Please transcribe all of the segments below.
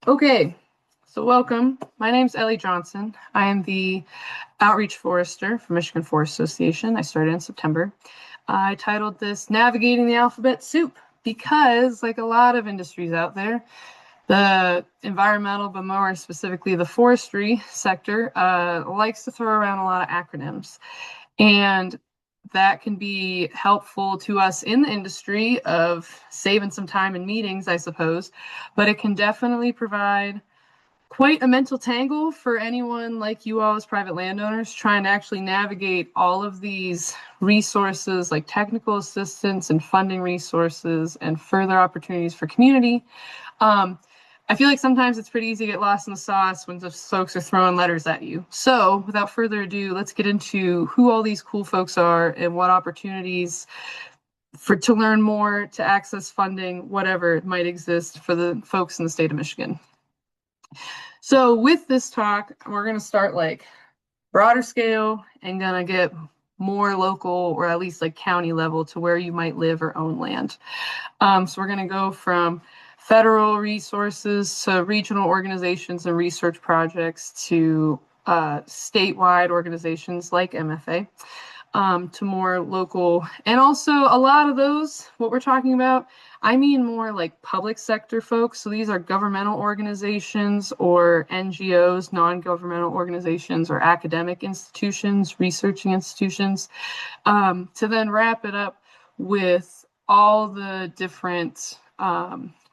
Okay, so welcome. My name's Ellie Johnson. I am the Outreach Forester for Michigan Forest Association. I started in September. I titled this Navigating the Alphabet Soup because, like a lot of industries out there, the environmental, but more specifically the forestry sector, likes to throw around a lot of acronyms. And that can be helpful to us in the industry of saving some time in meetings, I suppose, but it can definitely provide quite a mental tangle for anyone like you all as private landowners trying to actually navigate all of these resources like technical assistance and funding resources and further opportunities for community. Um, I feel like sometimes it's pretty easy to get lost in the sauce when the folks are throwing letters at you. So without further ado, let's get into who all these cool folks are and what opportunities to learn more, to access funding, whatever might exist for the folks in the state of Michigan. So with this talk, we're going to start like broader scale and going to get more local or at least like county level to where you might live or own land. So we're going to go from federal resources to regional organizations and research projects to statewide organizations like MFA. To more local, and also a lot of those, what we're talking about, I mean more like public sector folks. So these are governmental organizations or NGOs, non-governmental organizations, or academic institutions, researching institutions, to then wrap it up with all the different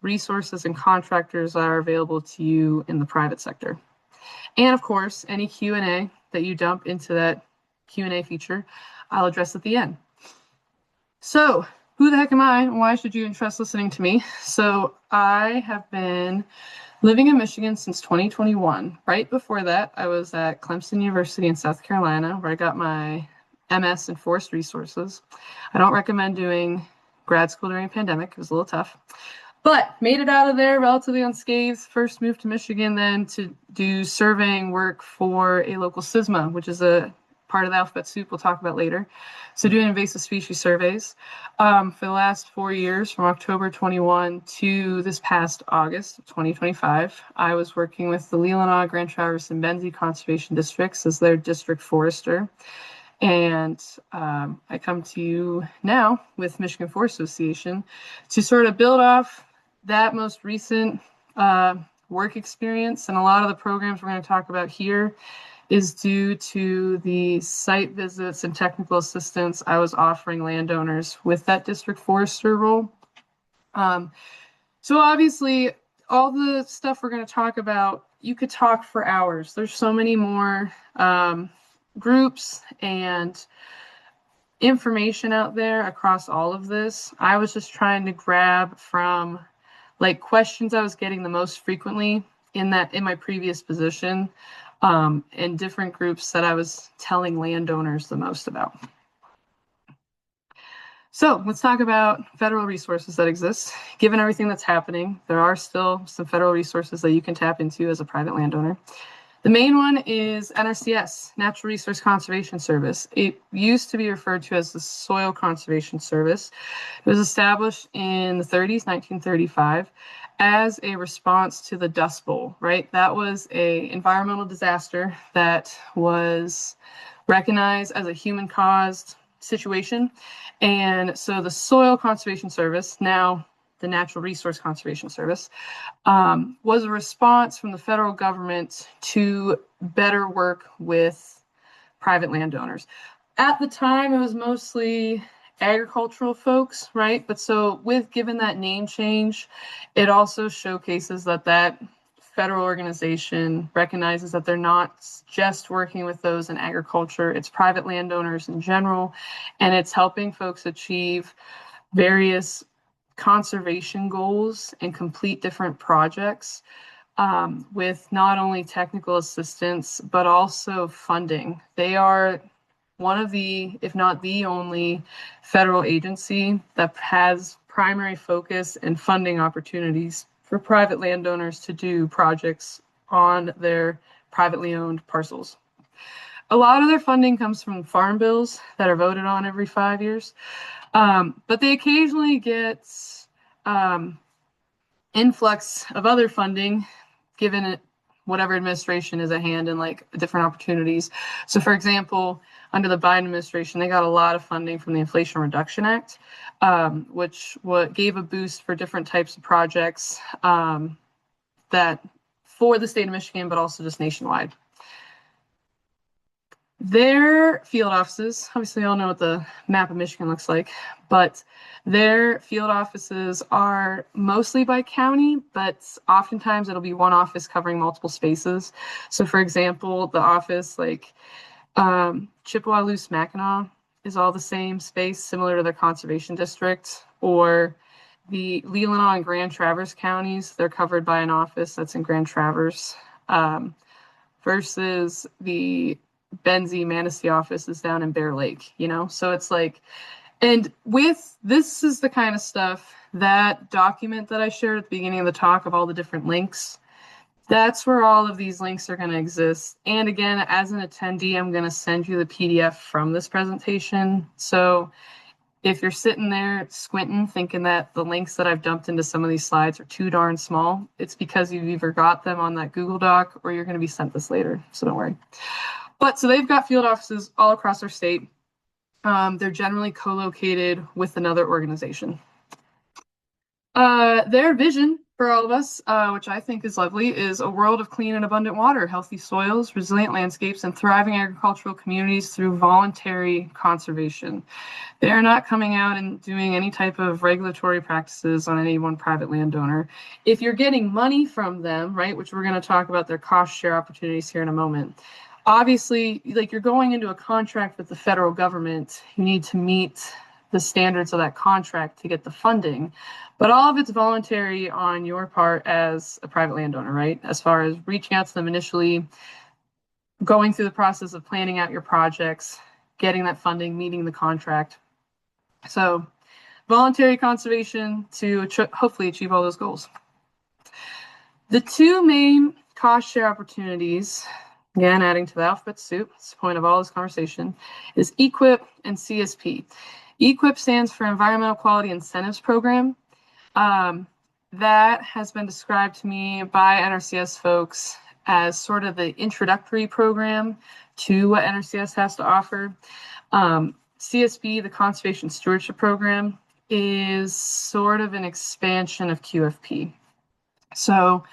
resources and contractors that are available to you in the private sector. And of course, any Q&A that you dump into that Q&A feature, I'll address at the end. So, who the heck am I and why should you trust listening to me? So, I have been living in Michigan since 2021. Right before that, I was at Clemson University in South Carolina, where I got my MS in forest resources. I don't recommend doing grad school during a pandemic. It was a little tough. But made it out of there relatively unscathed. First moved to Michigan then to do surveying work for a local SISMA, which is a part of the alphabet soup we'll talk about later. So doing invasive species surveys for the last 4 years, from October 21 to this past August of 2025. I was working with the Leelanau, Grand Traverse, and Benzie Conservation Districts as their district forester. And I come to you now with Michigan Forest Association to sort of build off that most recent work experience. And a lot of the programs we're going to talk about here is due to the site visits and technical assistance I was offering landowners with that district forester role. So obviously, all the stuff we're going to talk about, you could talk for hours. There's so many more groups and information out there across all of this. I was just trying to grab from like questions I was getting the most frequently in my previous position, and different groups that I was telling landowners the most about. So let's talk about federal resources that exist. Given everything that's happening, there are still some federal resources that you can tap into as a private landowner. The main one is NRCS, Natural Resource Conservation Service. It used to be referred to as the Soil Conservation Service. It was established in the 30s, 1935, as a response to the Dust Bowl, right? That was an environmental disaster that was recognized as a human-caused situation. And so the Soil Conservation Service, now the Natural Resource Conservation Service, was a response from the federal government to better work with private landowners. At the time, it was mostly agricultural folks, right? But so given that name change, it also showcases that federal organization recognizes that they're not just working with those in agriculture, it's private landowners in general, and it's helping folks achieve various conservation goals and complete different projects with not only technical assistance, but also funding. They are one of the, if not the only, federal agency that has primary focus and funding opportunities for private landowners to do projects on their privately owned parcels. A lot of their funding comes from farm bills that are voted on every 5 years. But they occasionally get influx of other funding given it whatever administration is at hand and like different opportunities. So for example, under the Biden administration, they got a lot of funding from the Inflation Reduction Act, which gave a boost for different types of projects that for the state of Michigan, but also just nationwide. Their field offices, obviously you all know what the map of Michigan looks like, but their field offices are mostly by county, but oftentimes it'll be one office covering multiple spaces. So for example, the office like Chippewa-Loos-Mackinac is all the same space, similar to their conservation district, or the Leelanau and Grand Traverse counties, they're covered by an office that's in Grand Traverse, versus the Benzie Manistee office is down in Bear Lake, you know? So it's like, and with this is the kind of stuff, that document that I shared at the beginning of the talk of all the different links, that's where all of these links are going to exist. And again, as an attendee, I'm going to send you the PDF from this presentation. So if you're sitting there squinting, thinking that the links that I've dumped into some of these slides are too darn small, it's because you've either got them on that Google Doc or you're going to be sent this later. So don't worry. But so they've got field offices all across our state. They're generally co-located with another organization. Their vision for all of us, which I think is lovely, is a world of clean and abundant water, healthy soils, resilient landscapes, and thriving agricultural communities through voluntary conservation. They are not coming out and doing any type of regulatory practices on any one private landowner. If you're getting money from them, right, which we're going to talk about their cost share opportunities here in a moment, obviously, like you're going into a contract with the federal government, you need to meet the standards of that contract to get the funding. But all of it's voluntary on your part as a private landowner, right? As far as reaching out to them initially, going through the process of planning out your projects, getting that funding, meeting the contract. So voluntary conservation to hopefully achieve all those goals. The two main cost share opportunities, again, adding to the alphabet soup, it's the point of all this conversation, is EQIP and CSP. EQIP stands for Environmental Quality Incentives Program. That has been described to me by NRCS folks as sort of the introductory program to what NRCS has to offer. CSP, the Conservation Stewardship Program, is sort of an expansion of QFP. So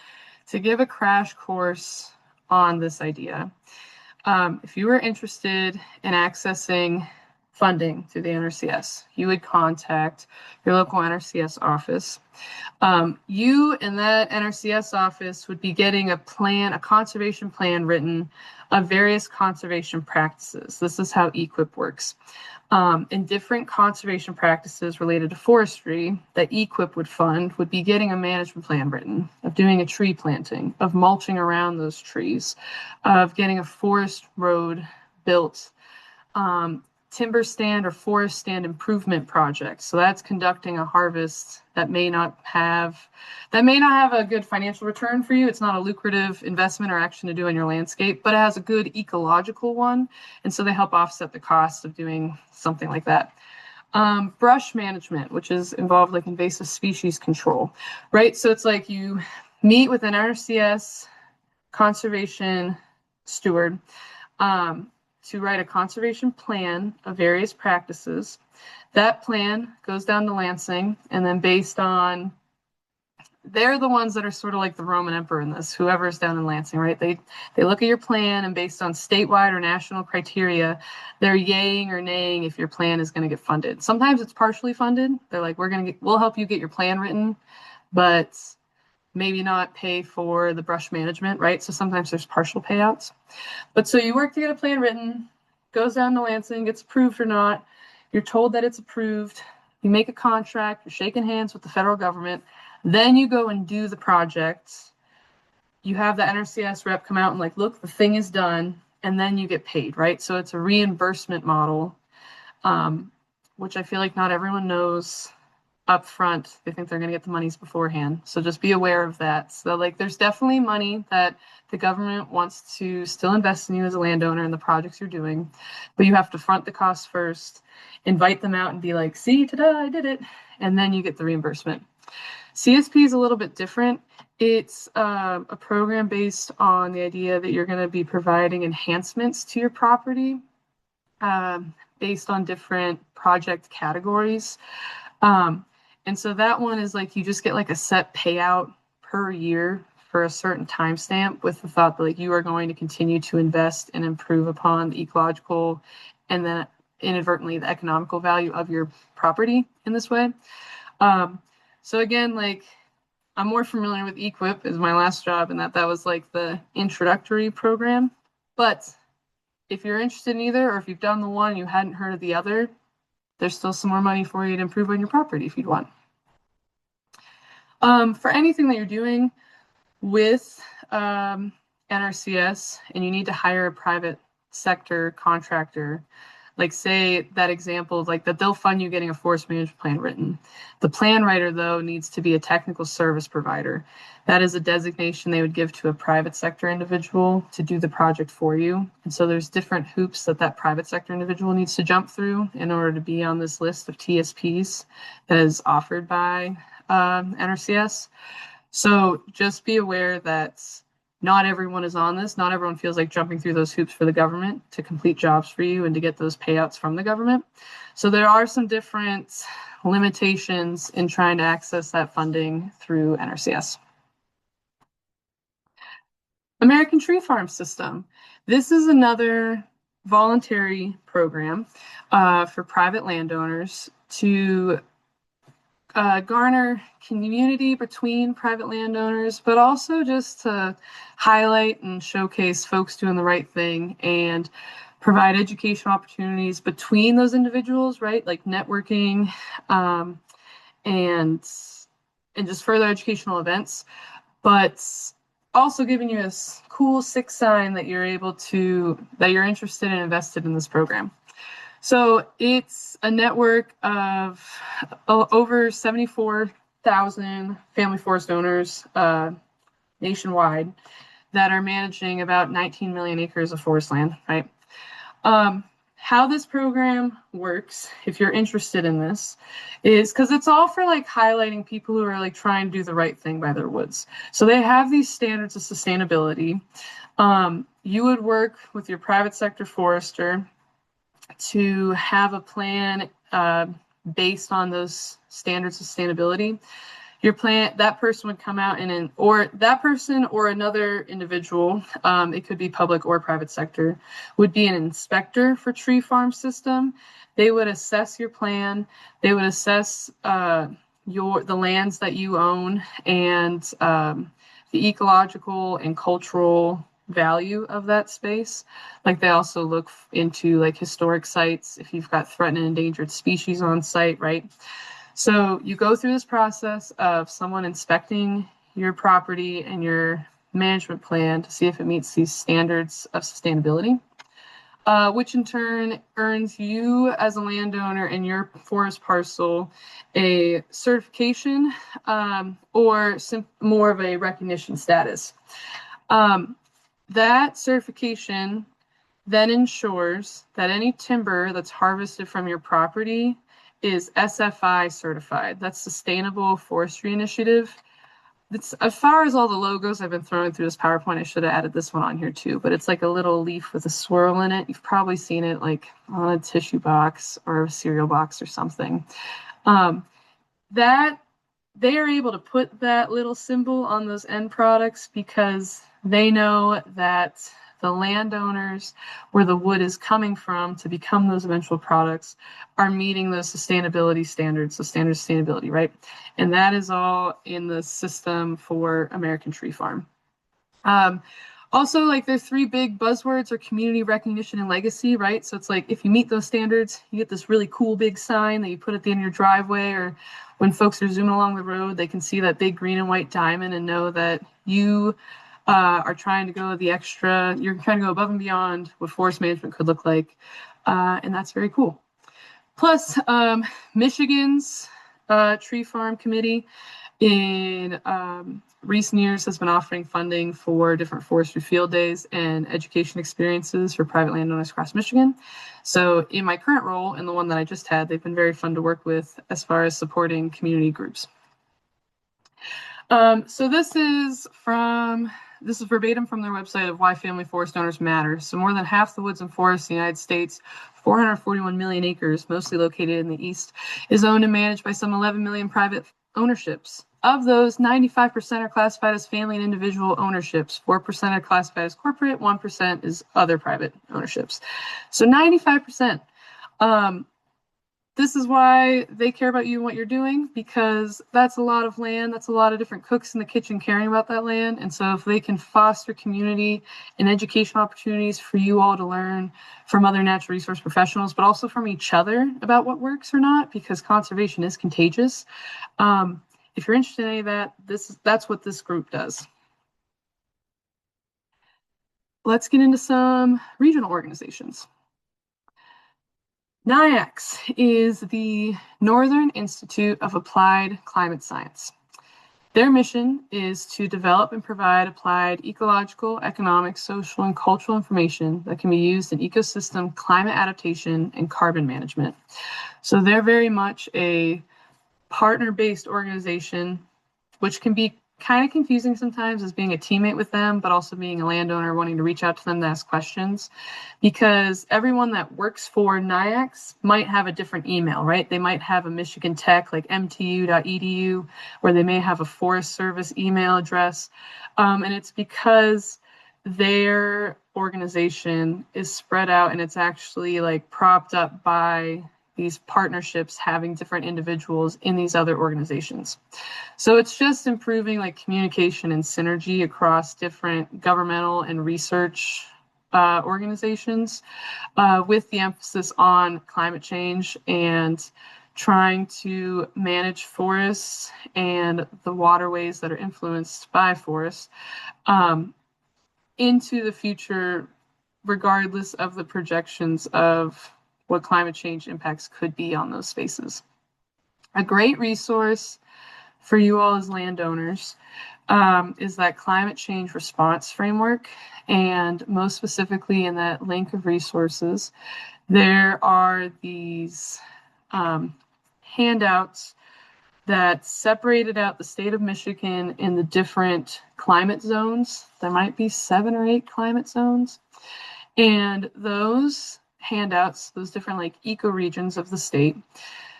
to give a crash course on this idea, if you were interested in accessing funding through the NRCS, you would contact your local NRCS office. You in that NRCS office would be getting a plan, a conservation plan written of various conservation practices. This is how EQIP works. And different conservation practices related to forestry that EQIP would fund would be getting a management plan written, of doing a tree planting, of mulching around those trees, of getting a forest road built, timber stand or forest stand improvement project. So that's conducting a harvest that may not have a good financial return for you. It's not a lucrative investment or action to do on your landscape, but it has a good ecological one. And so they help offset the cost of doing something like that. Brush management, which is involved like invasive species control, right? So it's like you meet with an NRCS conservation steward, to write a conservation plan of various practices. That plan goes down to Lansing, and then based on, they're the ones that are sort of like the Roman emperor in this, whoever's down in Lansing, right? They look at your plan, and based on statewide or national criteria, they're yaying or naying if your plan is going to get funded. Sometimes it's partially funded. They're like, we'll help you get your plan written, but maybe not pay for the brush management, right? So sometimes there's partial payouts. But so you work to get a plan written, goes down to Lansing, gets approved or not. You're told that it's approved. You make a contract, you're shaking hands with the federal government. Then you go and do the project. You have the NRCS rep come out and like, look, the thing is done. And then you get paid, right? So it's a reimbursement model, which I feel like not everyone knows up front. They think they're going to get the monies beforehand. So just be aware of that. So like there's definitely money that the government wants to still invest in you as a landowner in the projects you're doing, but you have to front the cost first, invite them out and be like, see, ta-da, I did it. And then you get the reimbursement. CSP is a little bit different. It's a program based on the idea that you're going to be providing enhancements to your property based on different project categories. And so that one is like you just get like a set payout per year for a certain timestamp with the thought that like you are going to continue to invest and improve upon the ecological and then inadvertently the economical value of your property in this way. So again, like I'm more familiar with EQIP as my last job, and that was like the introductory program. But if you're interested in either, or if you've done the one and you hadn't heard of the other, there's still some more money for you to improve on your property if you'd want. For anything that you're doing with NRCS and you need to hire a private sector contractor, like say that example, like that they'll fund you getting a forest management plan written. The plan writer, though, needs to be a technical service provider. That is a designation they would give to a private sector individual to do the project for you. And so there's different hoops that private sector individual needs to jump through in order to be on this list of TSPs that is offered by NRCS. So just be aware that not everyone is on this. Not everyone feels like jumping through those hoops for the government to complete jobs for you and to get those payouts from the government. So there are some different limitations in trying to access that funding through NRCS. American Tree Farm System. This is another voluntary program for private landowners to garner community between private landowners, but also just to highlight and showcase folks doing the right thing and provide educational opportunities between those individuals, right? Like networking and just further educational events, but also giving you a cool sick sign that you're interested and invested in this program. So it's a network of over 74,000 family forest owners nationwide that are managing about 19 million acres of forest land, right? How this program works, if you're interested in this, is because it's all for like highlighting people who are like trying to do the right thing by their woods. So they have these standards of sustainability. You would work with your private sector forester to have a plan based on those standards of sustainability. Your plan, that person would come out or that person or another individual, it could be public or private sector, would be an inspector for tree farm system. They would assess your plan. They would assess the lands that you own and the ecological and cultural value of that space. Like they also look into like historic sites if you've got threatened and endangered species on site, right? So you go through this process of someone inspecting your property and your management plan to see if it meets these standards of sustainability, which in turn earns you as a landowner and your forest parcel a certification or more of a recognition status. That certification then ensures that any timber that's harvested from your property is SFI certified. That's Sustainable Forestry Initiative. It's, as far as all the logos I've been throwing through this PowerPoint, I should have added this one on here too, but it's like a little leaf with a swirl in it. You've probably seen it like on a tissue box or a cereal box or something. That they are able to put that little symbol on those end products because they know that the landowners where the wood is coming from to become those eventual products are meeting those sustainability standards, so standard sustainability, right? And that is all in the system for American Tree Farm. Also, like their three big buzzwords are community recognition and legacy, right? So it's like if you meet those standards, you get this really cool big sign that you put at the end of your driveway, or when folks are zooming along the road, they can see that big green and white diamond and know that you are trying to go the extra, you're trying to go above and beyond what forest management could look like. And that's very cool. Plus, Michigan's Tree Farm Committee in recent years has been offering funding for different forestry field days and education experiences for private landowners across Michigan. So in my current role and the one that I just had, they've been very fun to work with as far as supporting community groups. So this is verbatim from their website of why family forest owners matter. So more than half the woods and forests in the United States, 441 million acres, mostly located in the East, is owned and managed by some 11 million private ownerships. Of those, 95% are classified as family and individual ownerships. 4% are classified as corporate, 1% is other private ownerships. So 95%. This is why they care about you and what you're doing, because that's a lot of land. That's a lot of different cooks in the kitchen caring about that land. And so if they can foster community and educational opportunities for you all to learn from other natural resource professionals, but also from each other about what works or not, because conservation is contagious. If you're interested in any of that, that's what this group does. Let's get into some regional organizations. NIAX is the Northern Institute of Applied Climate Science. Their mission is to develop and provide applied ecological, economic, social, and cultural information that can be used in ecosystem climate adaptation and carbon management. So they're very much a partner-based organization, which can be kind of confusing sometimes as being a teammate with them, but also being a landowner wanting to reach out to them to ask questions, because everyone that works for NIAX might have a different email, right? They might have a Michigan Tech, like mtu.edu, or they may have a Forest Service email address. And it's because their organization is spread out and it's actually like propped up by these partnerships having different individuals in these other organizations. So it's just improving like communication and synergy across different governmental and research organizations with the emphasis on climate change and trying to manage forests and the waterways that are influenced by forests into the future, regardless of the projections of what climate change impacts could be on those spaces. A great resource for you all as landowners is that climate change response framework. And most specifically in that link of resources, there are these handouts that separated out the state of Michigan in the different climate zones. There might be 7 or 8 climate zones. And those handouts, those different like ecoregions of the state,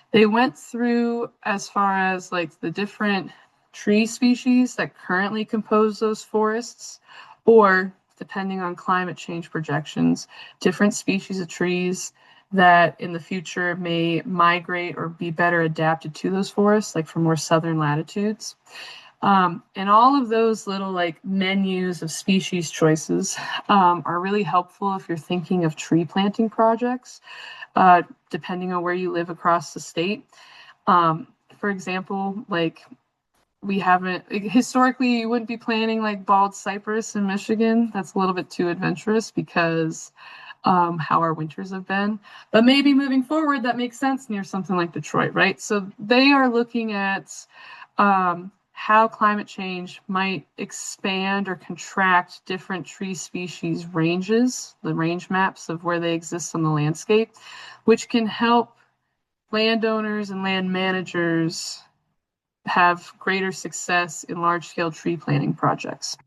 they went through as far as like the different tree species that currently compose those forests, or depending on climate change projections, different species of trees that in the future may migrate or be better adapted to those forests, like for more southern latitudes. And all of those little like menus of species choices are really helpful if you're thinking of tree planting projects, depending on where you live across the state. For example, like we haven't, historically, you wouldn't be planting like bald cypress in Michigan. That's a little bit too adventurous because how our winters have been. But maybe moving forward, that makes sense near something like Detroit, right? So they are looking at how climate change might expand or contract different tree species ranges, the range maps of where they exist on the landscape, which can help landowners and land managers have greater success in large-scale tree planting projects.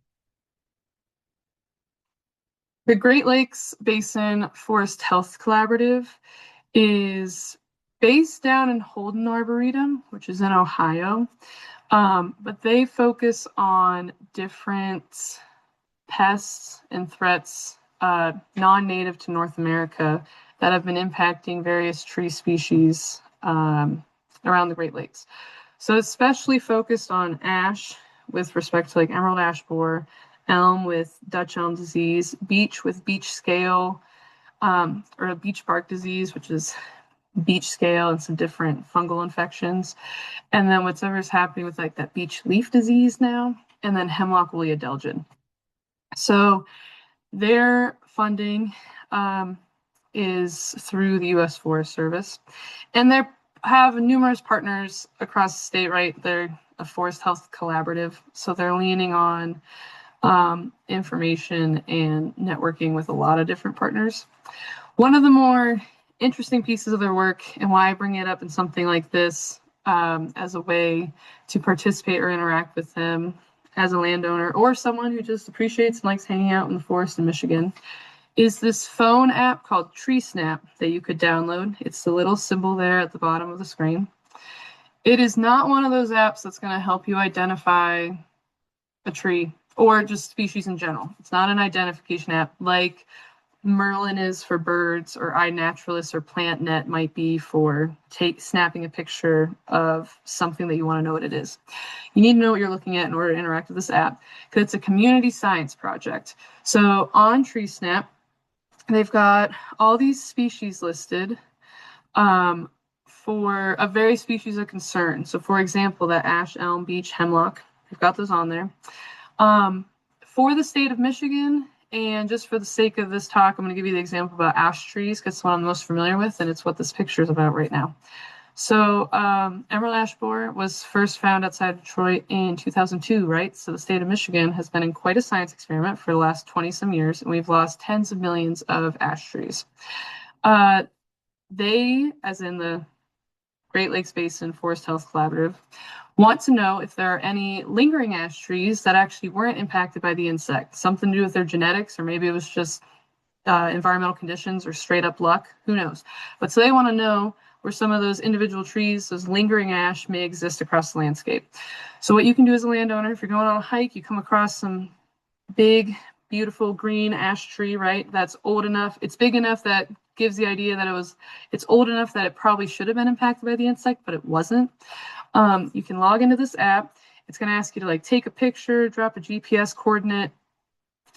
The Great Lakes Basin Forest Health Collaborative is based down in Holden Arboretum, which is in Ohio. But they focus on different pests and threats non-native to North America that have been impacting various tree species around the Great Lakes. So especially focused on ash with respect to like emerald ash borer, elm with Dutch elm disease, beech with beech scale, or a beech bark disease, which is beech scale and some different fungal infections. And then whatever's happening with like that beech leaf disease now, and then hemlock woolly adelgid. So their funding is through the U.S. Forest Service, and they have numerous partners across the state, right? They're a forest health collaborative, so they're leaning on information and networking with a lot of different partners. One of the more interesting pieces of their work, and why I bring it up in something like this, as a way to participate or interact with them as a landowner or someone who just appreciates and likes hanging out in the forest in Michigan, is this phone app called Tree Snap that you could download. It's the little symbol there at the bottom of the screen. It is not one of those apps that's going to help you identify a tree or just species in general. It's not an identification app like Merlin is for birds, or iNaturalist or PlantNet might be for snapping a picture of something that you want to know what it is. You need to know what you're looking at in order to interact with this app, because it's a community science project. So on TreeSnap, they've got all these species listed for a very species of concern. So for example, that ash, elm, beech, hemlock, they've got those on there. For the state of Michigan, and just for the sake of this talk, I'm going to give you the example about ash trees because it's what I'm most familiar with, and it's what this picture is about right now. So emerald ash borer was first found outside Detroit in 2002, right? So the state of Michigan has been in quite a science experiment for the last 20-some years, and we've lost tens of millions of ash trees. They, as in the Great Lakes Basin Forest Health Collaborative, want to know if there are any lingering ash trees that actually weren't impacted by the insect, something to do with their genetics, or maybe it was just environmental conditions or straight up luck, who knows. But so they want to know where some of those individual trees, those lingering ash, may exist across the landscape. So what you can do as a landowner, if you're going on a hike, you come across some big, beautiful green ash tree, right? That's old enough. It's big enough that gives the idea that it's old enough that it probably should have been impacted by the insect, but it wasn't. You can log into this app. It's going to ask you to like take a picture, drop a GPS coordinate,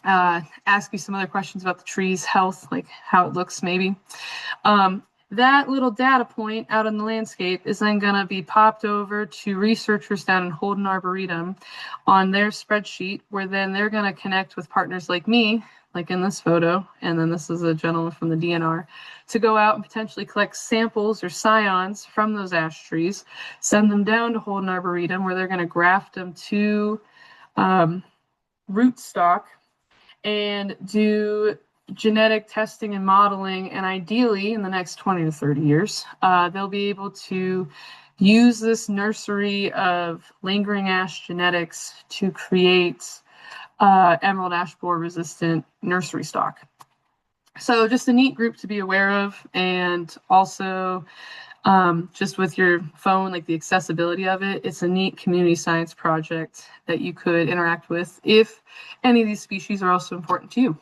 ask you some other questions about the tree's health, like how it looks maybe. That little data point out in the landscape is then going to be popped over to researchers down in Holden Arboretum on their spreadsheet, where then they're going to connect with partners like me, like in this photo, and then this is a gentleman from the DNR, to go out and potentially collect samples or scions from those ash trees, send them down to Holden Arboretum, where they're going to graft them to rootstock and do genetic testing and modeling, and ideally in the next 20 to 30 years, they'll be able to use this nursery of lingering ash genetics to create emerald ash borer resistant nursery stock. So just a neat group to be aware of, and also just with your phone, like the accessibility of it, it's a neat community science project that you could interact with if any of these species are also important to you.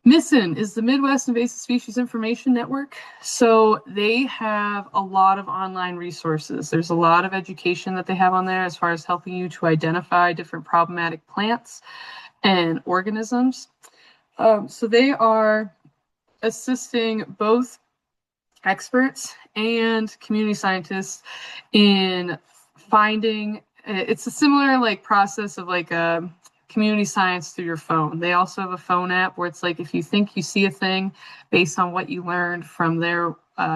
MISIN is the Midwest Invasive Species Information Network. So they have a lot of online resources. There's a lot of education that they have on there as far as helping you to identify different problematic plants and organisms. So they are assisting both experts and community scientists in finding, it's a similar like process of like a community science through your phone. They also have a phone app where it's like if you think you see a thing based on what you learned from their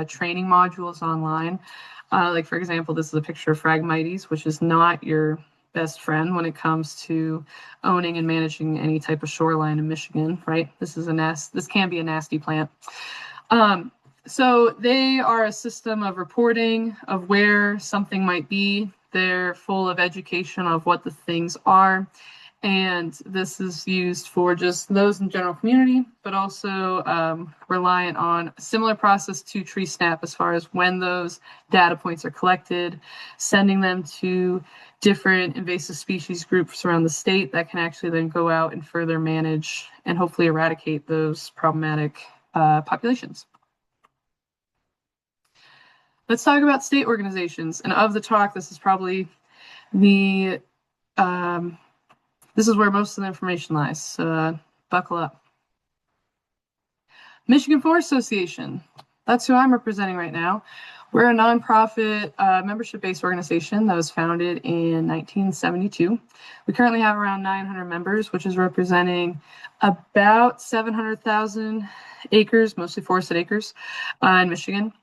training modules online, like for example, this is a picture of Phragmites, which is not your best friend when it comes to owning and managing any type of shoreline in Michigan, right? This can be a nasty plant. So they are a system of reporting of where something might be. They're full of education of what the things are. And this is used for just those in general community, but also reliant on a similar process to TreeSnap as far as when those data points are collected, sending them to different invasive species groups around the state that can actually then go out and further manage and hopefully eradicate those problematic populations. Let's talk about state organizations. And of the talk, this is probably the this is where most of the information lies, so buckle up. Michigan Forest Association, that's who I'm representing right now. We're a nonprofit membership-based organization that was founded in 1972. We currently have around 900 members, which is representing about 700,000 acres, mostly forested acres, in Michigan.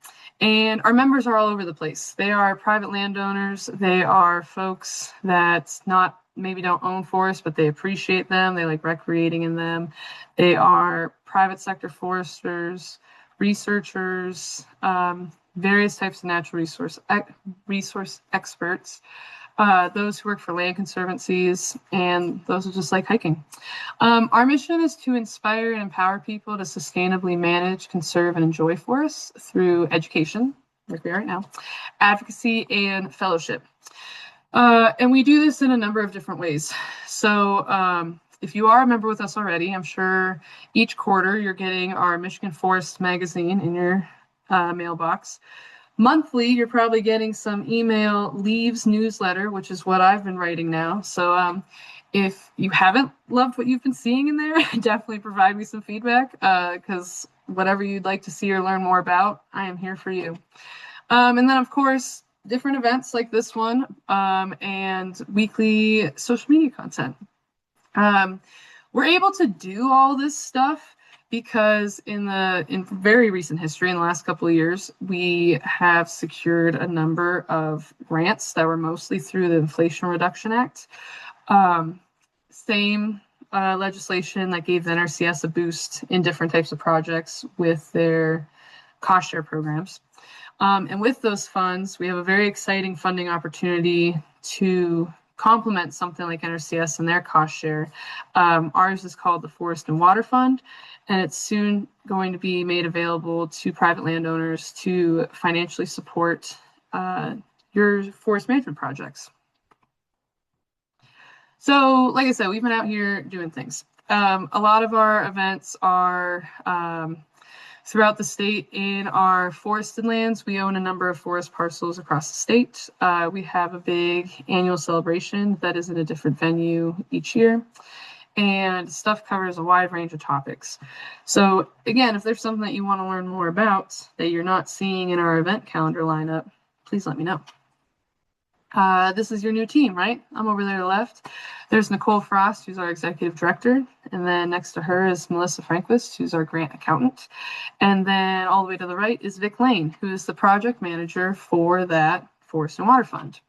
And our members are all over the place. They are private landowners. They are folks that maybe don't own forests, but they appreciate them. They like recreating in them. They are private sector foresters, researchers, various types of natural resource experts, those who work for land conservancies, and those who just like hiking. Our mission is to inspire and empower people to sustainably manage, conserve, and enjoy forests through education, like we are right now, advocacy, and fellowship. And we do this in a number of different ways. So if you are a member with us already, I'm sure each quarter you're getting our Michigan Forest magazine in your mailbox. Monthly, you're probably getting some email leaves newsletter, which is what I've been writing now. So if you haven't loved what you've been seeing in there, definitely provide me some feedback, because whatever you'd like to see or learn more about, I am here for you. And then, of course, different events like this one, and weekly social media content. We're able to do all this stuff because in very recent history, in the last couple of years, we have secured a number of grants that were mostly through the Inflation Reduction Act. Same legislation that gave the NRCS a boost in different types of projects with their cost share programs. And with those funds, we have a very exciting funding opportunity to complement something like NRCS and their cost share. Ours is called the Forest and Water Fund, and it's soon going to be made available to private landowners to financially support your forest management projects. So, like I said, we've been out here doing things. A lot of our events are throughout the state. In our forested lands, we own a number of forest parcels across the state. We have a big annual celebration that is in a different venue each year. And stuff covers a wide range of topics. So again, if there's something that you want to learn more about that you're not seeing in our event calendar lineup, please let me know. This is your new team, right? I'm over there to the left. There's Nicole Frost, who's our executive director. And then next to her is Melissa Franquist, who's our grant accountant. And then all the way to the right is Vic Lane, who is the project manager for that Forest and Water Fund,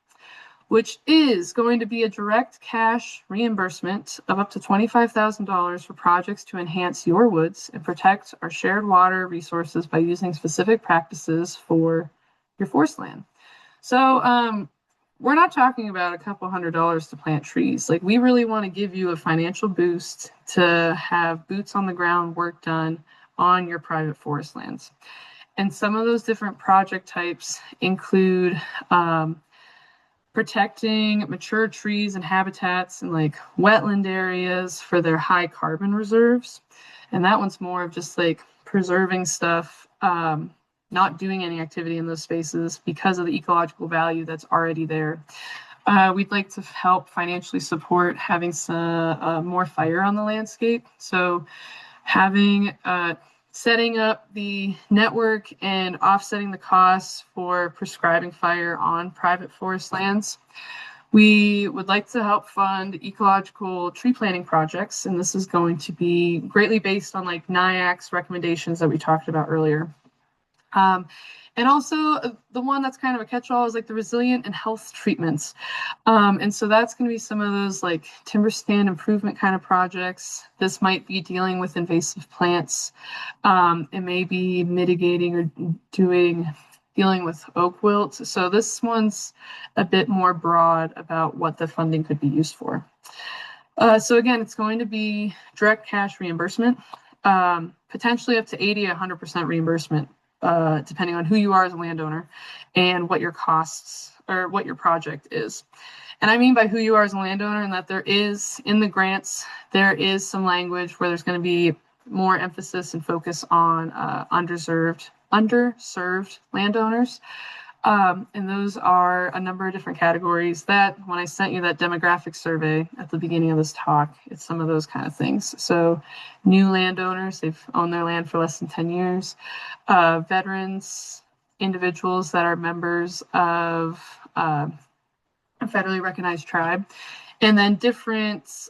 which is going to be a direct cash reimbursement of up to $25,000 for projects to enhance your woods and protect our shared water resources by using specific practices for your forest land. So, we're not talking about a couple $100s to plant trees. Like, we really want to give you a financial boost to have boots on the ground work done on your private forest lands. And some of those different project types include protecting mature trees and habitats in like wetland areas for their high carbon reserves. And that one's more of just like preserving stuff, not doing any activity in those spaces because of the ecological value that's already there. We'd like to help financially support having some more fire on the landscape. So having setting up the network and offsetting the costs for prescribing fire on private forest lands. We would like to help fund ecological tree planting projects, and this is going to be greatly based on like NIAC's recommendations that we talked about earlier. And also the one that's kind of a catch-all is like the resilient and health treatments. And so that's going to be some of those like timber stand improvement kind of projects. This might be dealing with invasive plants. It may be mitigating or dealing with oak wilt. So this one's a bit more broad about what the funding could be used for. So again, it's going to be direct cash reimbursement, potentially up to 80, 100% reimbursement. Depending on who you are as a landowner and what your costs or what your project is. And I mean by who you are as a landowner, and that there is in the grants, there is some language where there's going to be more emphasis and focus on underserved landowners. And those are a number of different categories that when I sent you that demographic survey at the beginning of this talk, it's some of those kind of things. So new landowners, they've owned their land for less than 10 years, veterans, individuals that are members of a federally recognized tribe, and then different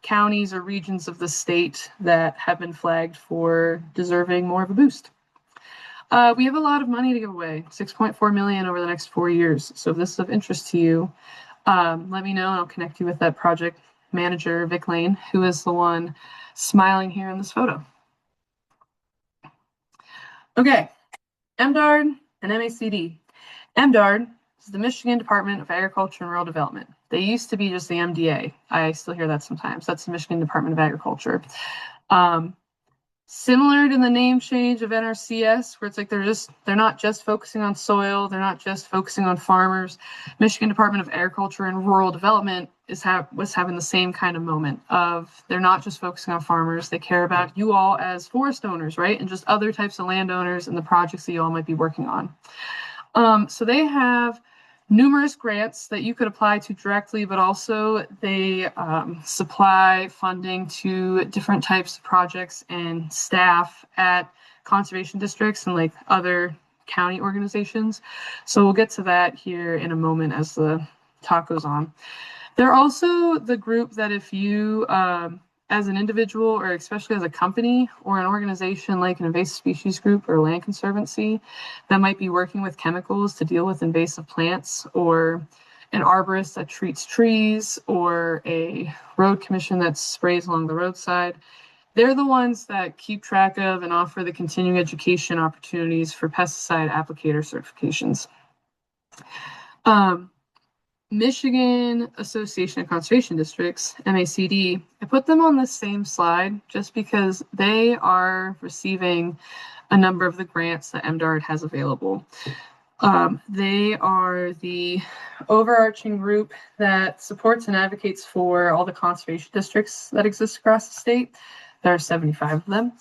counties or regions of the state that have been flagged for deserving more of a boost. We have a lot of money to give away, $6.4 million over the next 4 years. So if this is of interest to you, let me know and I'll connect you with that project manager, Vic Lane, who is the one smiling here in this photo. Okay, MDARD and MACD. MDARD is the Michigan Department of Agriculture and Rural Development. They used to be just the MDA. I still hear that sometimes. That's the Michigan Department of Agriculture. Similar to the name change of NRCS, where it's like they're not just focusing on soil, they're not just focusing on farmers. Michigan Department of Agriculture and Rural Development was having the same kind of moment of they're not just focusing on farmers, they care about you all as forest owners, right? And just other types of landowners and the projects that you all might be working on. So they have numerous grants that you could apply to directly, but also they supply funding to different types of projects and staff at conservation districts and like other county organizations. So we'll get to that here in a moment as the talk goes on. They're also the group that if you, as an individual or especially as a company or an organization like an invasive species group or land conservancy that might be working with chemicals to deal with invasive plants, or an arborist that treats trees, or a road commission that sprays along the roadside, they're the ones that keep track of and offer the continuing education opportunities for pesticide applicator certifications. Michigan Association of Conservation Districts, MACD, I put them on the same slide just because they are receiving a number of the grants that MDARD has available. They are the overarching group that supports and advocates for all the conservation districts that exist across the state. There are 75 of them.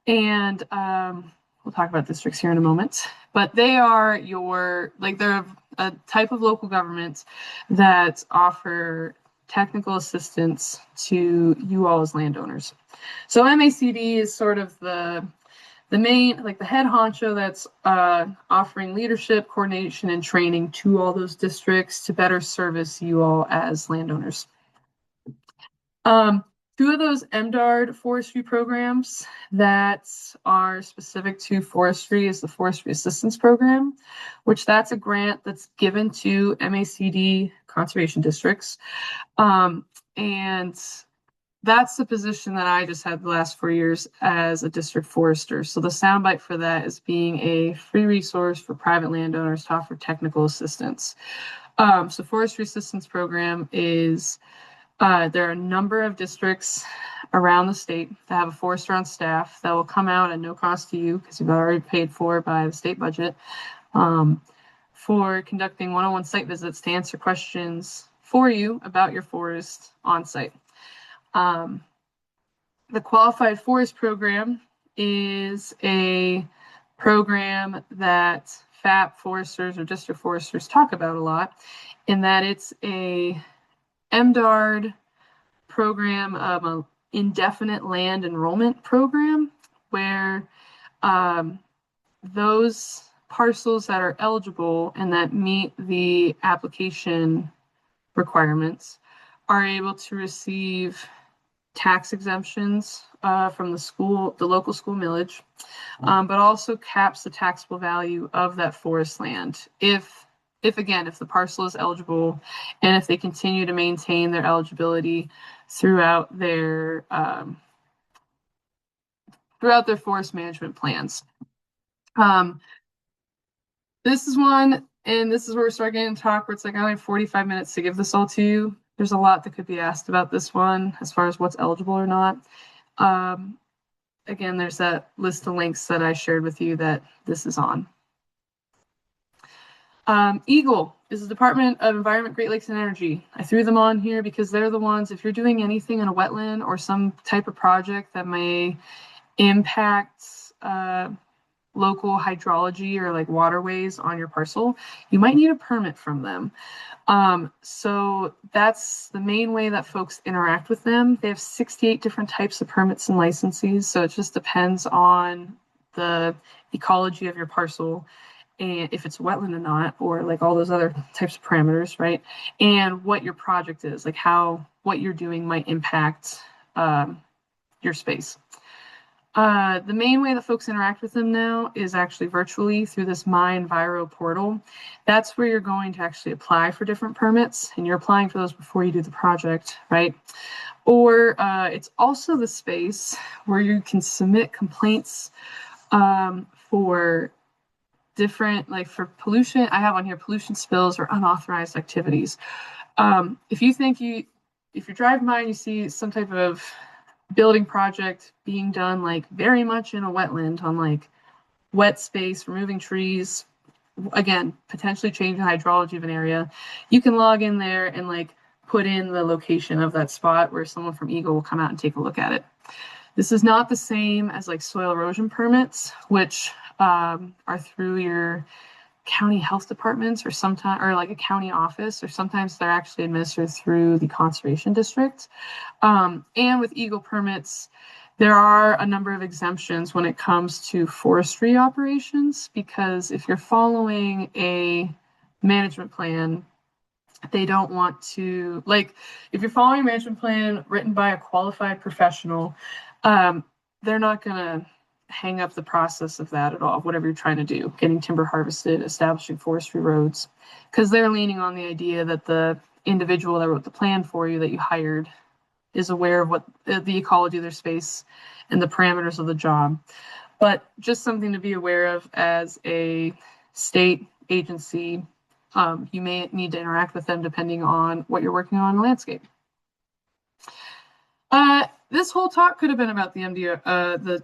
And we'll talk about districts here in a moment. But they are they're a type of local government that offer technical assistance to you all as landowners. So MACD is sort of the main, like the head honcho that's offering leadership, coordination, and training to all those districts to better service you all as landowners. Two of those MDARD forestry programs that are specific to forestry is the Forestry Assistance Program, which that's a grant that's given to MACD conservation districts. And that's the position that I just had the last 4 years as a district forester. So the soundbite for that is being a free resource for private landowners to offer technical assistance. So Forestry Assistance Program is there are a number of districts around the state that have a forester on staff that will come out at no cost to you because you've already paid for by the state budget for conducting one-on-one site visits to answer questions for you about your forest on site. The Qualified Forest Program is a program that FAP foresters or district foresters talk about a lot, in that it's a MDARD program of an indefinite land enrollment program where those parcels that are eligible and that meet the application requirements are able to receive tax exemptions from the local school millage, but also caps the taxable value of that forest land if the parcel is eligible and if they continue to maintain their eligibility throughout their forest management plans. This is one, and this is where we're starting getting to talk where it's like I only have 45 minutes to give this all to you. There's a lot that could be asked about this one as far as what's eligible or not. Again, there's that list of links that I shared with you that this is on. EGLE is the Department of Environment, Great Lakes, and Energy. I threw them on here because they're the ones, if you're doing anything in a wetland or some type of project that may impact local hydrology or like waterways on your parcel, you might need a permit from them. So that's the main way that folks interact with them. They have 68 different types of permits and licenses, so it just depends on the ecology of your parcel and if it's wetland or not, or like all those other types of parameters, right? And what your project is, like what you're doing might impact your space. The main way that folks interact with them now is actually virtually through this My Enviro portal. That's where you're going to actually apply for different permits, and you're applying for those before you do the project, right? Or it's also the space where you can submit complaints for different, like for pollution, I have on here pollution spills or unauthorized activities. If you're driving by and you see some type of building project being done like very much in a wetland on like wet space, removing trees, again, potentially changing the hydrology of an area, you can log in there and like put in the location of that spot where someone from Eagle will come out and take a look at it. This is not the same as like soil erosion permits, which are through your county health departments or sometimes or like a county office, or sometimes they're actually administered through the conservation district. And with Eagle permits, there are a number of exemptions when it comes to forestry operations, because if you're following a management plan, they don't want to, like, if you're following a management plan written by a qualified professional, they're not going to hang up the process of that at all, whatever you're trying to do, getting timber harvested, establishing forestry roads, because they're leaning on the idea that the individual that wrote the plan for you that you hired is aware of what the ecology of their space and the parameters of the job. But just something to be aware of as a state agency. You may need to interact with them depending on what you're working on in the landscape. This whole talk could have been about the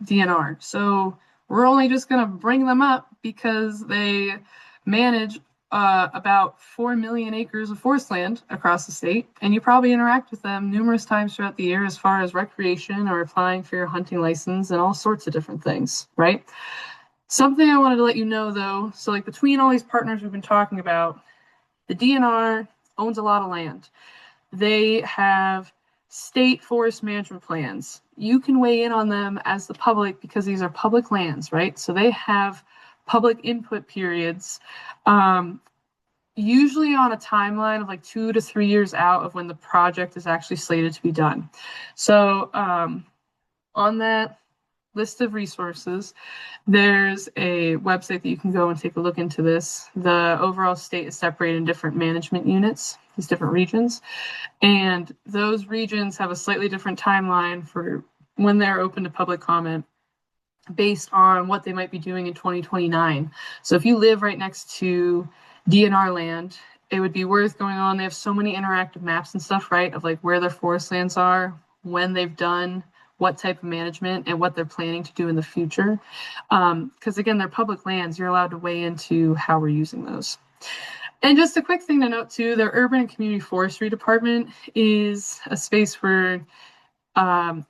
DNR. So we're only just going to bring them up because they manage about 4 million acres of forest land across the state, and you probably interact with them numerous times throughout the year as far as recreation or applying for your hunting license and all sorts of different things, right? Something I wanted to let you know though, so like between all these partners we've been talking about, the DNR owns a lot of land. They have state forest management plans. You can weigh in on them as the public because these are public lands, right? So they have public input periods, usually on a timeline of like 2 to 3 years out of when the project is actually slated to be done. So on that list of resources, there's a website that you can go and take a look into this. The overall state is separated in different management units, these different regions, and those regions have a slightly different timeline for when they're open to public comment based on what they might be doing in 2029. So if you live right next to DNR land, it would be worth going on. They have so many interactive maps and stuff, right, of like where their forest lands are, when they've done what type of management, and what they're planning to do in the future. Because again, they're public lands. You're allowed to weigh into how we're using those. And just a quick thing to note too, their urban and community forestry department is a space where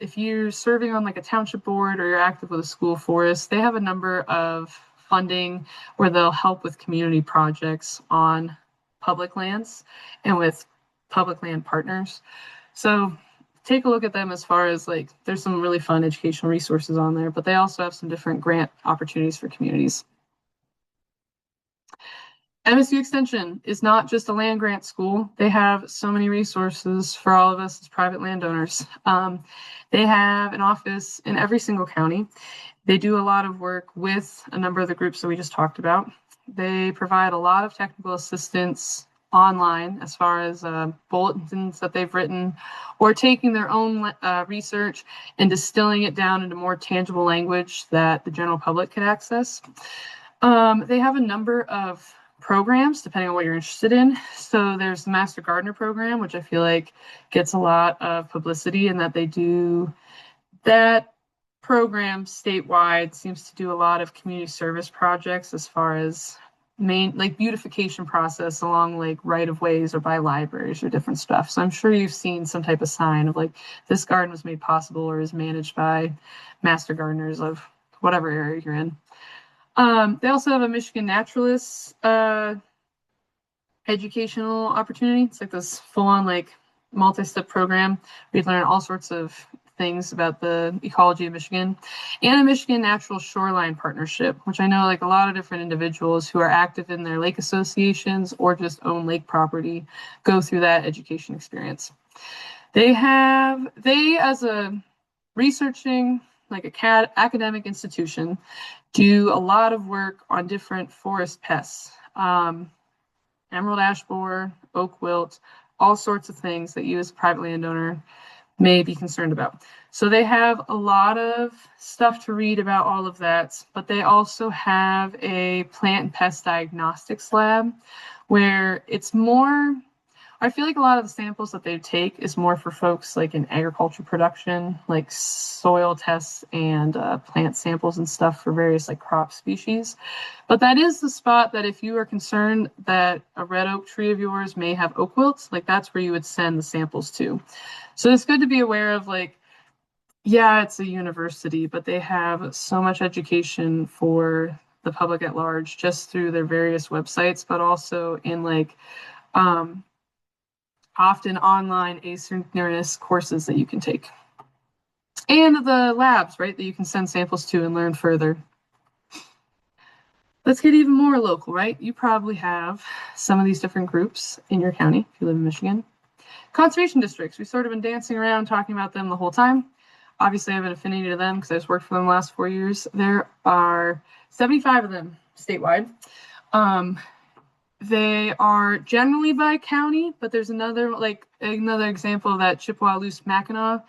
if you're serving on like a township board or you're active with a school forest, they have a number of funding where they'll help with community projects on public lands and with public land partners. So take a look at them as far as like, there's some really fun educational resources on there, but they also have some different grant opportunities for communities. MSU Extension is not just a land grant school. They have so many resources for all of us as private landowners. They have an office in every single county. They do a lot of work with a number of the groups that we just talked about. They provide a lot of technical assistance online as far as bulletins that they've written, or taking their own research and distilling it down into more tangible language that the general public can access. They have a number of programs depending on what you're interested in. So there's the Master Gardener program, which I feel like gets a lot of publicity, and that they do that program statewide seems to do a lot of community service projects as far as like beautification process along like right of ways or by libraries or different stuff. So I'm sure you've seen some type of sign of like this garden was made possible or is managed by master gardeners of whatever area you're in. They also have a Michigan Naturalists educational opportunity. It's like this full-on like multi-step program where you learn all sorts of things about the ecology of Michigan, and a Michigan Natural Shoreline Partnership, which I know like a lot of different individuals who are active in their lake associations or just own lake property go through that education experience. They as a researching like academic institution do a lot of work on different forest pests, emerald ash borer, oak wilt, all sorts of things that you as a private landowner may be concerned about. So they have a lot of stuff to read about all of that, but they also have a plant and pest diagnostics lab where it's more, I feel like a lot of the samples that they take is more for folks like in agriculture production, like soil tests and plant samples and stuff for various like crop species. But that is the spot that if you are concerned that a red oak tree of yours may have oak wilts, like that's where you would send the samples to. So it's good to be aware of like, yeah, it's a university, but they have so much education for the public at large just through their various websites, but also in like um, often online asynchronous courses that you can take. And the labs, right, that you can send samples to and learn further. Let's get even more local, right? You probably have some of these different groups in your county if you live in Michigan. Conservation districts, we've sort of been dancing around talking about them the whole time. Obviously, I have an affinity to them because I just worked for them the last 4 years. There are 75 of them statewide. They are generally by county, but there's another example of that Chippewa-Luce-Mackinac.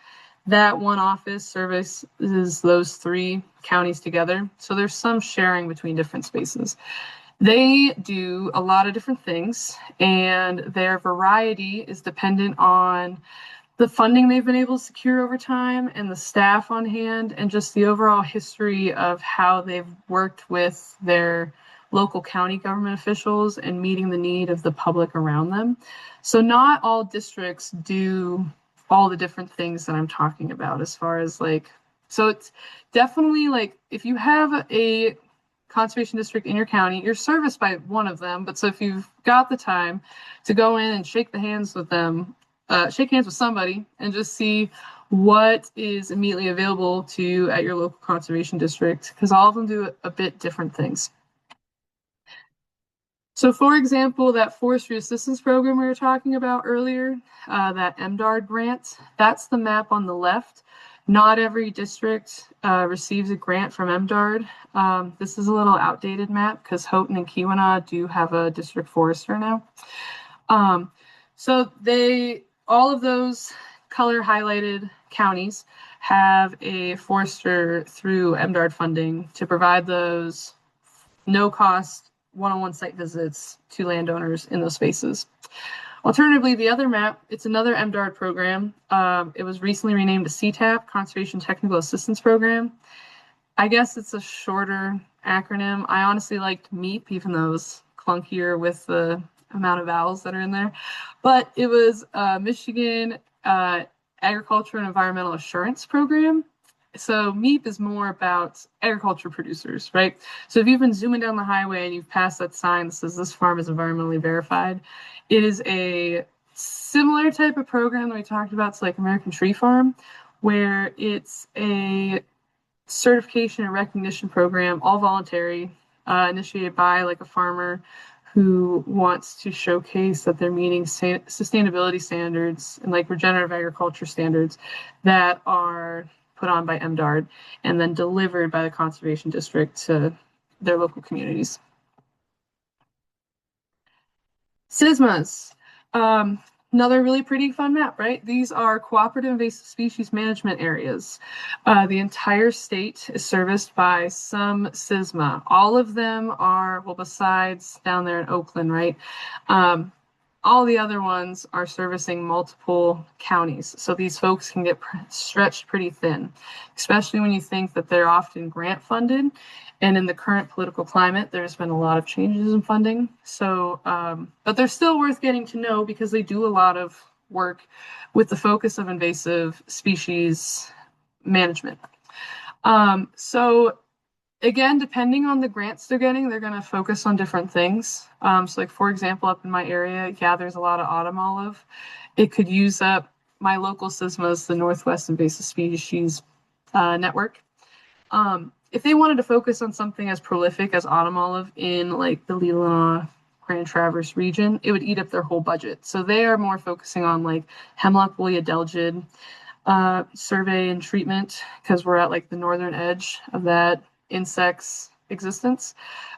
That one office services those 3 counties together. So there's some sharing between different spaces. They do a lot of different things, and their variety is dependent on the funding they've been able to secure over time and the staff on hand and just the overall history of how they've worked with their local county government officials and meeting the need of the public around them. So not all districts do all the different things that I'm talking about as far as like, so it's definitely like if you have a conservation district in your county, you're serviced by one of them. But so if you've got the time to go in and shake hands with somebody and just see what is immediately available to you at your local conservation district, because all of them do a bit different things. So for example, that forestry assistance program we were talking about earlier, that MDARD grant, that's the map on the left. Not every district receives a grant from MDARD. This is a little outdated map because Houghton and Keweenaw do have a district forester now. So all of those color highlighted counties have a forester through MDARD funding to provide those no cost one-on-one site visits to landowners in those spaces. Alternatively, the other map, it's another MDARD program. It was recently renamed to CTAP, Conservation Technical Assistance Program. I guess it's a shorter acronym. I honestly liked MEEP, even though it was clunkier with the amount of vowels that are in there. But it was Michigan Agriculture and Environmental Assurance Program. So MEEP is more about agriculture producers, right? So if you've been zooming down the highway and you've passed that sign that says this farm is environmentally verified, it is a similar type of program that we talked about to like American Tree Farm, where it's a certification and recognition program, all voluntary, initiated by like a farmer who wants to showcase that they're meeting sustainability standards and like regenerative agriculture standards that are put on by MDARD and then delivered by the conservation district to their local communities. SISMAs, another really pretty fun map, right? These are cooperative invasive species management areas. The entire state is serviced by some SISMA. All of them are, well, besides down there in Oakland, right? All the other ones are servicing multiple counties. So these folks can get stretched pretty thin, especially when you think that they're often grant funded. And in the current political climate, there's been a lot of changes in funding. So, but they're still worth getting to know because they do a lot of work with the focus of invasive species management. So again, depending on the grants they're getting, they're going to focus on different things. So like, for example, up in my area, yeah, there's a lot of autumn olive. It could use up my local SISMAs, the Northwest Invasive Species Network. If they wanted to focus on something as prolific as autumn olive in like the Leelanau, Grand Traverse region, it would eat up their whole budget. So they are more focusing on like hemlock woolly adelgid survey and treatment because we're at like the northern edge of that insect's existence.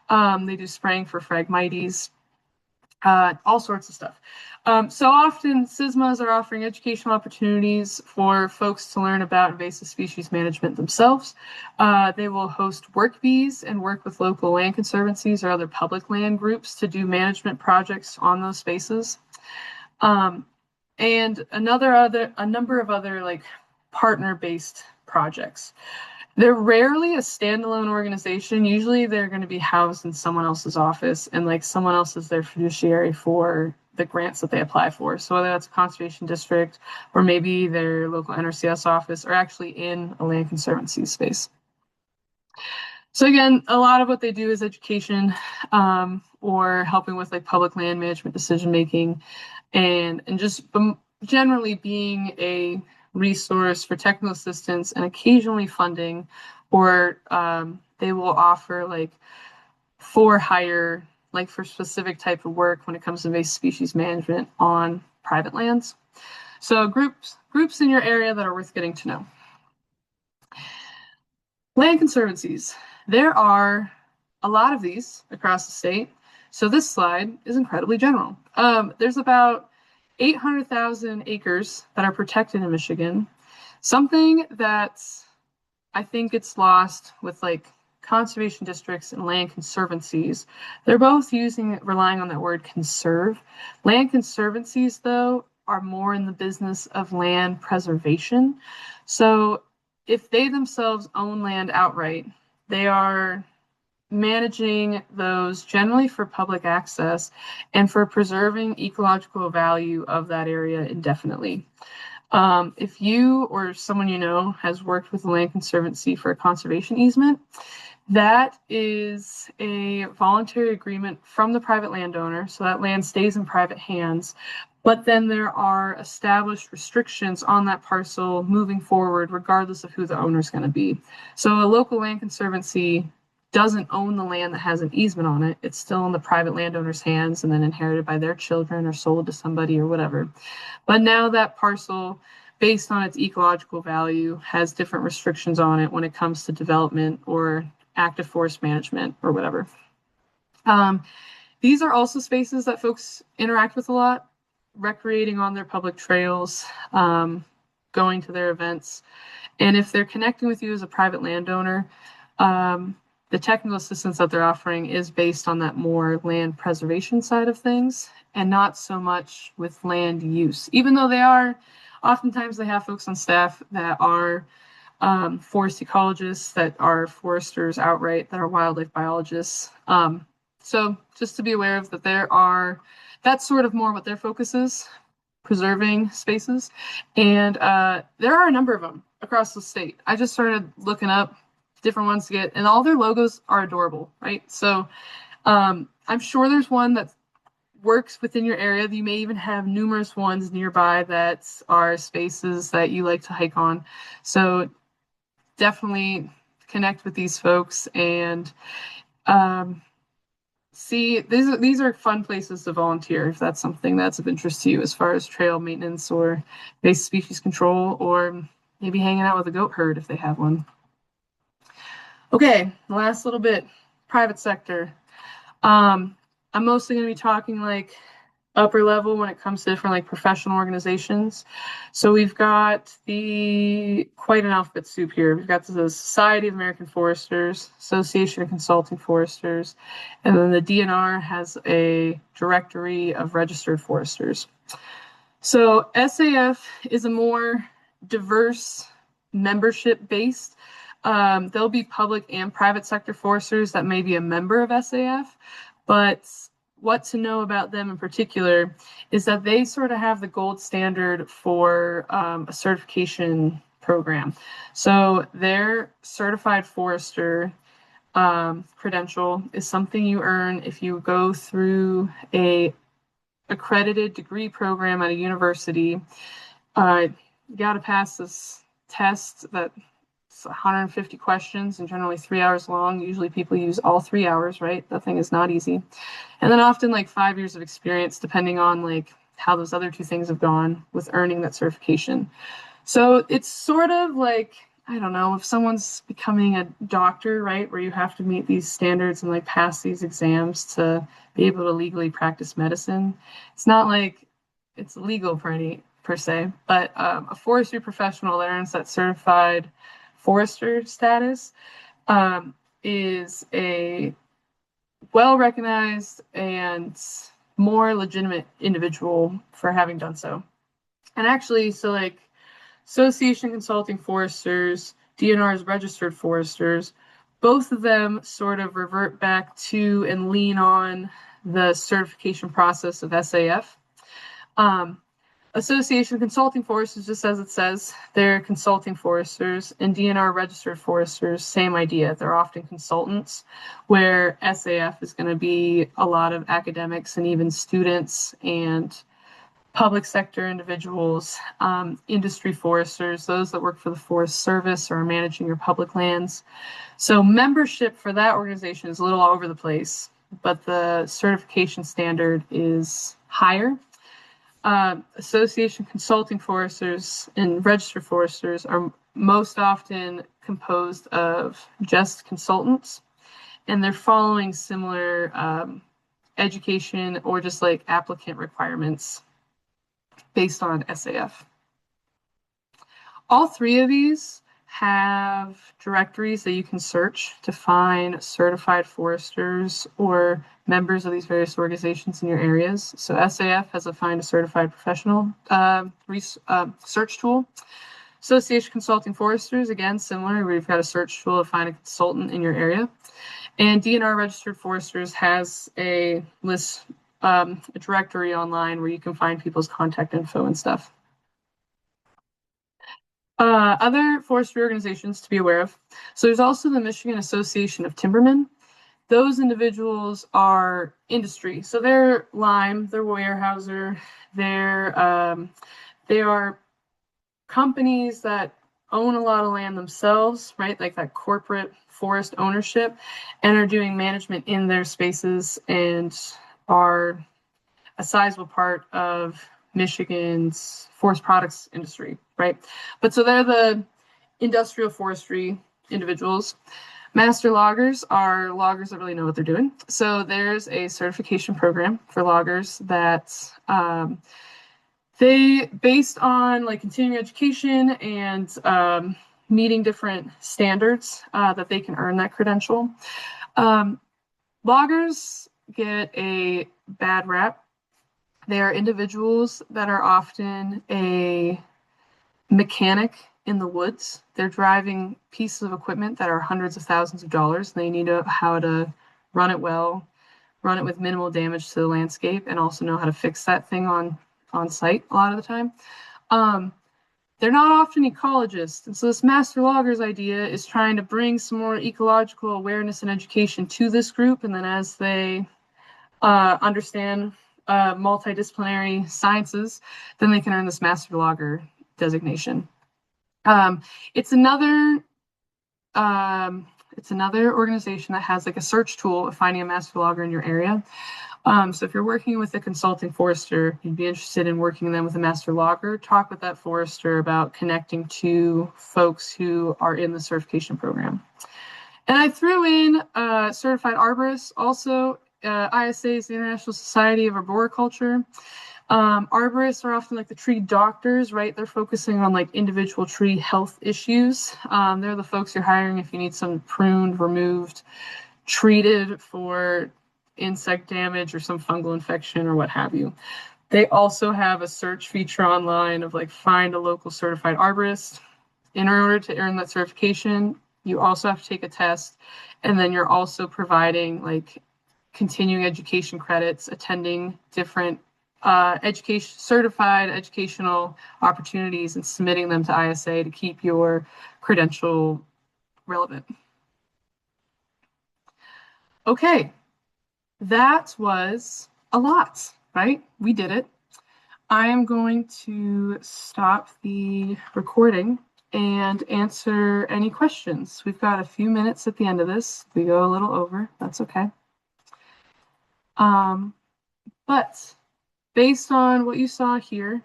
They do spraying for Phragmites. all sorts of stuff. So often, SISMAs are offering educational opportunities for folks to learn about invasive species management themselves. They will host work bees and work with local land conservancies or other public land groups to do management projects on those spaces. And a number of other like partner-based projects. They're rarely a standalone organization. Usually they're going to be housed in someone else's office and like someone else is their fiduciary for the grants that they apply for. So whether that's a conservation district or maybe their local NRCS office or actually in a land conservancy space. So again, a lot of what they do is education or helping with like public land management decision making and just generally being a resource for technical assistance and occasionally funding, or they will offer like for hire, like for specific type of work when it comes to invasive species management on private lands. So groups in your area that are worth getting to know. Land conservancies. There are a lot of these across the state. So this slide is incredibly general. There's about 800,000 acres that are protected in Michigan. Something that I think gets lost with like conservation districts and land conservancies. They're both relying on that word conserve. Land conservancies, though, are more in the business of land preservation. So if they themselves own land outright, they are managing those generally for public access and for preserving ecological value of that area indefinitely. If you or someone you know has worked with the Land Conservancy for a conservation easement, that is a voluntary agreement from the private landowner, so that land stays in private hands. But then there are established restrictions on that parcel moving forward, regardless of who the owner is going to be. So a local land conservancy doesn't own the land that has an easement on it. It's still in the private landowner's hands and then inherited by their children or sold to somebody or whatever. But now that parcel, based on its ecological value, has different restrictions on it when it comes to development or active forest management or whatever. These are also spaces that folks interact with a lot, recreating on their public trails, going to their events. And if they're connecting with you as a private landowner, the technical assistance that they're offering is based on that more land preservation side of things and not so much with land use, even though oftentimes they have folks on staff that are forest ecologists, that are foresters outright, that are wildlife biologists. So just to be aware of that that's sort of more what their focus is, preserving spaces. And there are a number of them across the state. I just started looking up different ones to get, and all their logos are adorable, right? So I'm sure there's one that works within your area. You may even have numerous ones nearby that are spaces that you like to hike on. So definitely connect with these folks and see, these are fun places to volunteer if that's something that's of interest to you as far as trail maintenance or invasive species control, or maybe hanging out with a goat herd if they have one. Okay, the last little bit, private sector. I'm mostly going to be talking like upper level when it comes to different like professional organizations. So we've got quite an alphabet soup here. We've got the Society of American Foresters, Association of Consulting Foresters, and then the DNR has a directory of registered foresters. So SAF is a more diverse membership based. There'll be public and private sector foresters that may be a member of SAF, but what to know about them in particular is that they sort of have the gold standard for a certification program. So their certified forester credential is something you earn if you go through a accredited degree program at a university. You got to pass this test that's 150 questions and generally 3 hours long. Usually people use all 3 hours, right? That thing is not easy. And then often like 5 years of experience, depending on like how those other two things have gone with earning that certification. So it's sort of like I don't know, if someone's becoming a doctor, right, where you have to meet these standards and like pass these exams to be able to legally practice medicine. It's not like it's legal per se, but a forestry professional that earns that certified forester status is a well recognized and more legitimate individual for having done so. And actually, so like Association Consulting Foresters, DNR's registered foresters, both of them sort of revert back to and lean on the certification process of SAF. Association Consulting Foresters, just as it says, they're consulting foresters, and DNR registered foresters, same idea. They're often consultants, where SAF is going to be a lot of academics and even students and public sector individuals, industry foresters, those that work for the Forest Service or are managing your public lands. So membership for that organization is a little all over the place, but the certification standard is higher. Association consulting foresters and registered foresters are most often composed of just consultants, and they're following similar education or just like applicant requirements based on SAF. All three of these have directories that you can search to find certified foresters or members of these various organizations in your areas. So SAF has a Find a Certified Professional search tool. Association Consulting Foresters, again, similar, where you've got a search tool to find a consultant in your area. And DNR Registered Foresters has a list, a directory online where you can find people's contact info and stuff. Other forestry organizations to be aware of. So there's also the Michigan Association of Timbermen. Those individuals are industry. So they're lime, they're Weyerhaeuser, they are companies that own a lot of land themselves, right? Like that corporate forest ownership, and are doing management in their spaces and are a sizable part of Michigan's forest products industry, right? But so they're the industrial forestry individuals. Master loggers are loggers that really know what they're doing. So there's a certification program for loggers that they, based on like continuing education and meeting different standards, that they can earn that credential. Loggers get a bad rap. They are individuals that are often a mechanic in the woods. They're driving pieces of equipment that are hundreds of thousands of dollars. They need to know how to run it well, run it with minimal damage to the landscape, and also know how to fix that thing on site a lot of the time. They're not often ecologists. And so this master loggers idea is trying to bring some more ecological awareness and education to this group. And then as they understand multidisciplinary sciences, then they can earn this master logger designation. It's another organization that has like a search tool of finding a master logger in your area. So if you're working with a consulting forester, you'd be interested in working then with a master logger, talk with that forester about connecting to folks who are in the certification program. And I threw in certified arborists also. ISA is the International Society of Arboriculture. Arborists are often like the tree doctors, right? They're focusing on like individual tree health issues. They're the folks you're hiring if you need some pruned, removed, treated for insect damage or some fungal infection or what have you. They also have a search feature online of like find a local certified arborist. In order to earn that certification, you also have to take a test, and then you're also providing like continuing education credits, attending different certified educational opportunities and submitting them to ISA to keep your credential relevant. Okay, that was a lot, right? We did it. I am going to stop the recording and answer any questions. We've got a few minutes at the end of this. We go a little over, that's okay. But based on what you saw here,